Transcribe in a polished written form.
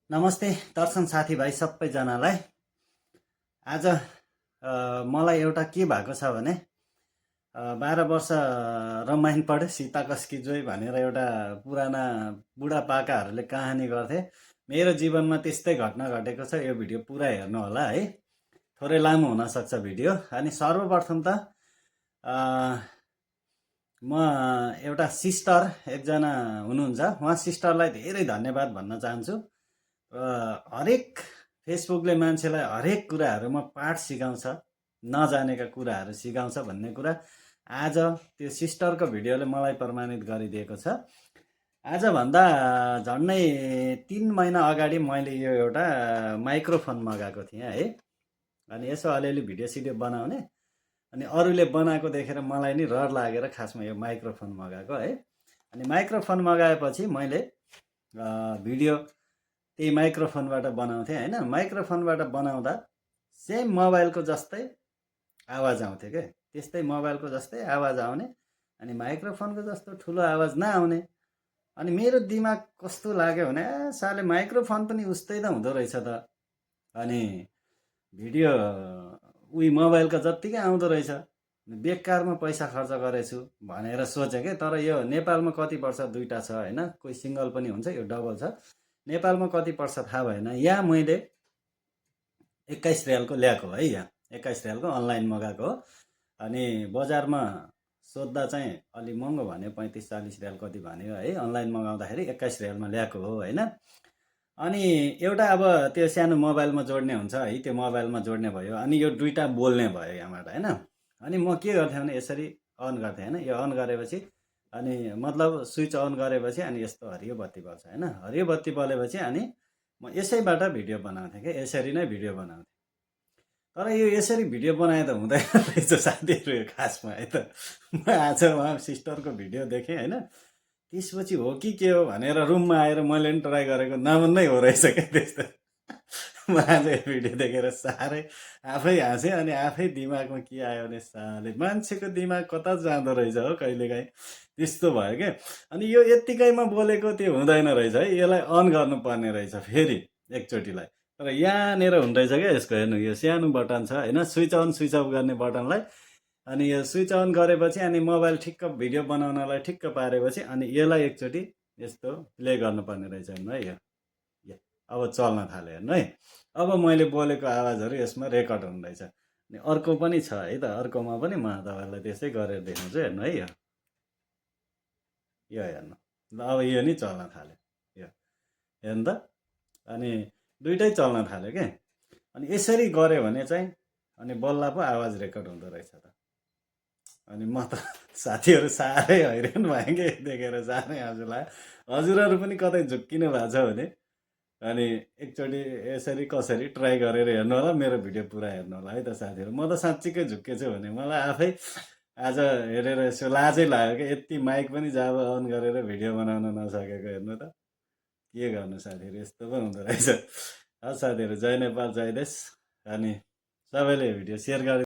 नमस्ते दर्शन साथीभाइ सबैजनालाई। आज मलाई एउटा के भएको छ भने 12 वर्ष रामायण पढे सीता कसकी जोइ भनेर एउटा पुराना बुढापाकाहरूले कहानी गर्थे। मेरो जीवनमा त्यस्तै घटना घटेको छ। यो भिडियो पुरा हेर्नु होला है, थोरै लामो हुनसक्छ भिडियो। अनि सर्वप्रथम त म एउटा सिस्टर एकजना हुनुहुन्छ, उहाँ सिस्टरलाई धेरै धन्यवाद भन्न चाहन्छु। हरेक फेसबुकले मान्छेलाई हरेक कुराहरूमा पाठ सिकाउँछ, नजानेका कुराहरू सिकाउँछ भन्ने कुरा आज त्यो सिस्टरको भिडियोले मलाई प्रमाणित गरिदिएको छ। आजभन्दा झन्डै 3 महिना अगाडि मैले यो एउटा माइक्रोफोन मगाएको थिएँ है। अनि यसो अलिअलि भिडियो सिडियो बनाउने, अनि अरूले बनाएको देखेर मलाई नि रहर लागेर खासमा यो माइक्रोफोन मगाएको है। अनि माइक्रोफोन मगाएपछि मैले भिडियो त्यही माइक्रोफोनबाट बनाउँथेँ होइन। माइक्रोफोनबाट बनाउँदा सेम मोबाइलको जस्तै आवाज आउँथ्यो क्या, त्यस्तै मोबाइलको जस्तै आवाज आउने, अनि माइक्रोफोनको जस्तो ठुलो आवाज नआउने। अनि मेरो दिमाग कस्तो लाग्यो भने साले माइक्रोफोन पनि उस्तै त हुँदो रहेछ त, अनि भिडियो उही मोबाइलको जत्तिकै आउँदो रहेछ, बेकारमा पैसा खर्च गरेछु भनेर सोचेँ क्या। तर यो नेपालमा कति पर्छ, दुईवटा छ होइन, कोही सिङ्गल पनि हुन्छ, यो डबल छ। नेपालमा कति पर्छ थाहा भएन। यहाँ मैले 21 रियालको ल्याएको है, यहाँ 21 रियालको अनलाइन मगाएको हो। अनि बजारमा सोद्धा चाहिँ अलि महँगो भन्यो, 35-40 रियाल कति भन्यो है। अनलाइन मगाउँदाखेरि 21 रियालमा ल्याएको हो होइन। अनि एउटा अब त्यो सानो मोबाइलमा जोड्ने हुन्छ है, त्यो मोबाइलमा जोड्ने भयो। अनि यो दुईवटा बोल्ने भयो यहाँबाट होइन। अनि म के गर्थेँ भने यसरी अन गर्थेँ होइन। यो अन गरेपछि अनि मतलब स्विच अन गरेपछि अनि यस्तो हरियो बत्ती बल्छ होइन। हरियो बत्ती बलेपछि अनि म यसैबाट भिडियो बनाउँथेँ क्या, यसरी नै भिडियो बनाउँथेँ। तर यो यसरी भिडियो बनाए त हुँदैन रहेछ साथीहरू, खासमा है त। म आज उहाँ सिस्टरको भिडियो देखेँ होइन, त्यसपछि हो कि के हो भनेर रुममा आएर मैले पनि ट्राई गरेको, नमन्नै हो रहेछ क्या त्यस्तो। म आज यो भिडियो देखेर साह्रै आफै हाँसेँ। अनि आफै दिमागमा के आयो भने साले मान्छेको दिमाग कता जाँदो रहेछ हो कहिलेकाहीँ, त्यस्तो भयो क्या। अनि यो यत्तिकैमा बोलेको त्यो हुँदैन रहेछ है, यसलाई अन गर्नुपर्ने रहेछ फेरि एकचोटिलाई। तर यहाँनिर हुँदो रहेछ क्या यसको, हेर्नु यो सानो बटन छ होइन, स्विच अन स्विच अफ गर्ने बटनलाई। अनि यो स्विच अन गरेपछि अनि मोबाइल ठिक्क भिडियो बनाउनलाई ठिक्क पारेपछि अनि यसलाई एकचोटि यस्तो प्ले गर्नुपर्ने रहेछ। हेर्नु है, यो अब चल्न थाल्यो हेर्नु है। अब मैले बोलेको आवाजहरू यसमा रेकर्ड हुँदैछ। अनि अर्को पनि छ है त, अर्कोमा पनि म तपाईँलाई त्यसै गरेर देखाउँछु हेर्नु है। यो हेर्नु ल, अब यो नि चल्न थाल्यो, यो हेर्नु त। अनि दुइटै चल्न थाल्यो क्या। अनि यसरी गऱ्यो भने चाहिँ अनि बल्ल पो आवाज रेकर्ड हुँदो रहेछ त। अनि म त साथीहरू साह्रै हैरान भएँ कि देखेर, साह्रै हाँसो लाग्यो। हजुरहरू पनि कतै झुक्किनु भएको छ भने अनि एकचोटि यसरी कसरी ट्राई गरेर हेर्नु होला, मेरो भिडियो पुरा हेर्नु होला है त साथीहरू। म त साँच्चीकै झुक्केछु भने मलाई आफै आज हेरेर यसो लाजै लाग्यो क्या, यति माइक पनि जब अन गरेर भिडियो बनाउन नसकेको। हेर्नु त के गर्नु साथीहरू, यस्तो पो हुँदो रहेछ। हस् साथीहरू, जय नेपाल जय देश। अनि सबैले भिडियो सेयर गरे